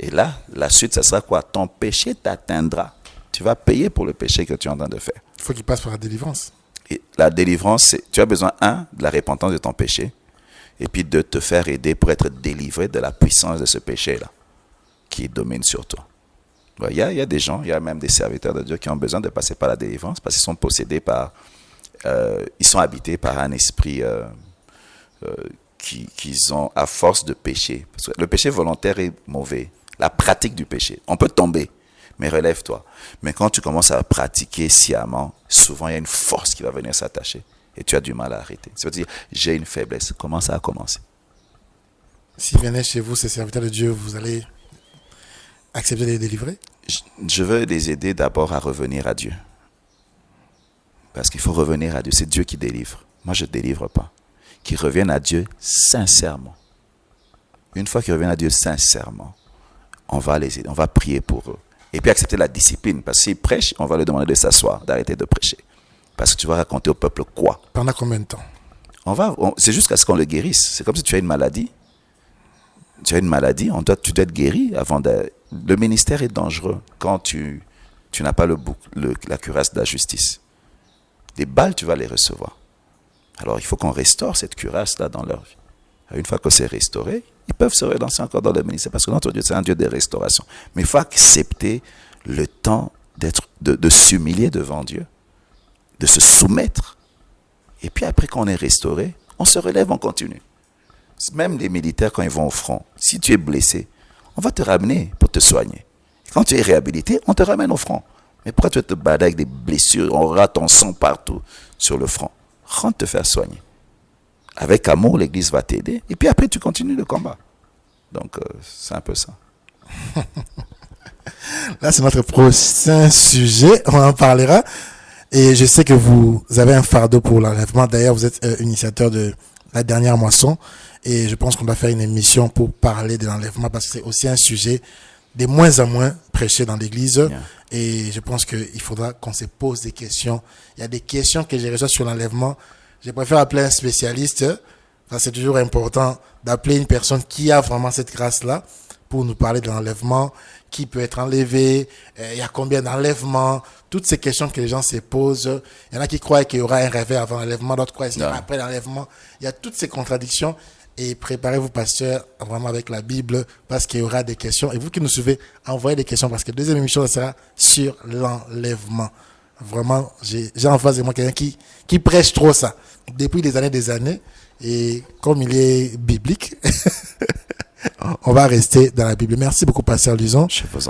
Et là, la suite, ça sera quoi? Ton péché t'atteindra. Tu vas payer pour le péché que tu es en train de faire. Il faut qu'il passe par la délivrance. Et la délivrance, tu as besoin, de la repentance de ton péché, et puis de te faire aider pour être délivré de la puissance de ce péché-là, qui domine sur toi. Il y a des gens, il y a même des serviteurs de Dieu qui ont besoin de passer par la délivrance, parce qu'ils sont possédés par, ils sont habités par un esprit qu'ils ont à force de pécher. Parce que le péché volontaire est mauvais. La pratique du péché. On peut tomber, mais relève-toi. Mais quand tu commences à pratiquer sciemment, souvent il y a une force qui va venir s'attacher et tu as du mal à arrêter. C'est-à-dire, j'ai une faiblesse. Comment ça a commencé? S'ils venaient chez vous, ces serviteurs de Dieu, vous allez accepter de les délivrer? Je veux les aider d'abord à revenir à Dieu. Parce qu'il faut revenir à Dieu. C'est Dieu qui délivre. Moi, je ne délivre pas. Qu'ils reviennent à Dieu sincèrement. Une fois qu'ils reviennent à Dieu sincèrement, on va les aider, on va prier pour eux. Et puis accepter la discipline. Parce que s'ils prêchent, on va leur demander de s'asseoir, d'arrêter de prêcher. Parce que tu vas raconter au peuple quoi? Pendant combien de temps? C'est jusqu'à ce qu'on le guérisse. C'est comme si tu as une maladie. Tu as une maladie, tu dois être guéri avant de... Le ministère est dangereux quand tu n'as pas la cuirasse de la justice. Des balles, tu vas les recevoir. Alors, il faut qu'on restaure cette cuirasse-là dans leur vie. Une fois que c'est restauré, ils peuvent se relancer encore dans le ministère parce que notre Dieu, c'est un Dieu de restauration. Mais il faut accepter le temps de s'humilier devant Dieu, de se soumettre. Et puis après qu'on est restauré, on se relève, on continue. Même les militaires, quand ils vont au front, si tu es blessé, on va te ramener pour te soigner. Et quand tu es réhabilité, on te ramène au front. Mais pourquoi tu vas te balader avec des blessures, on rate ton sang partout sur le front? Rentre te faire soigner. Avec amour, l'Église va t'aider. Et puis après, tu continues le combat. Donc, c'est un peu ça. Là, c'est notre prochain sujet. On en parlera. Et je sais que vous avez un fardeau pour l'enlèvement. D'ailleurs, vous êtes initiateur de la dernière moisson. Et je pense qu'on doit faire une émission pour parler de l'enlèvement parce que c'est aussi un sujet de moins en moins prêché dans l'Église. Yeah. Et je pense qu'il faudra qu'on se pose des questions. Il y a des questions que j'ai reçues sur l'enlèvement. Je préfère appeler un spécialiste. Enfin, c'est toujours important d'appeler une personne qui a vraiment cette grâce-là pour nous parler de l'enlèvement, qui peut être enlevé, il y a combien d'enlèvements, toutes ces questions que les gens se posent. Il y en a qui croient qu'il y aura un réveil avant l'enlèvement, d'autres croient qu'il y aura après l'enlèvement. Il y a toutes ces contradictions. Et préparez-vous, pasteur, vraiment avec la Bible, parce qu'il y aura des questions. Et vous qui nous suivez, envoyez des questions, parce que la deuxième émission, ça sera sur l'enlèvement. Vraiment, j'ai en face de moi quelqu'un qui prêche trop ça, depuis des années. Et comme il est biblique, on va rester dans la Bible. Merci beaucoup, pasteur Luson.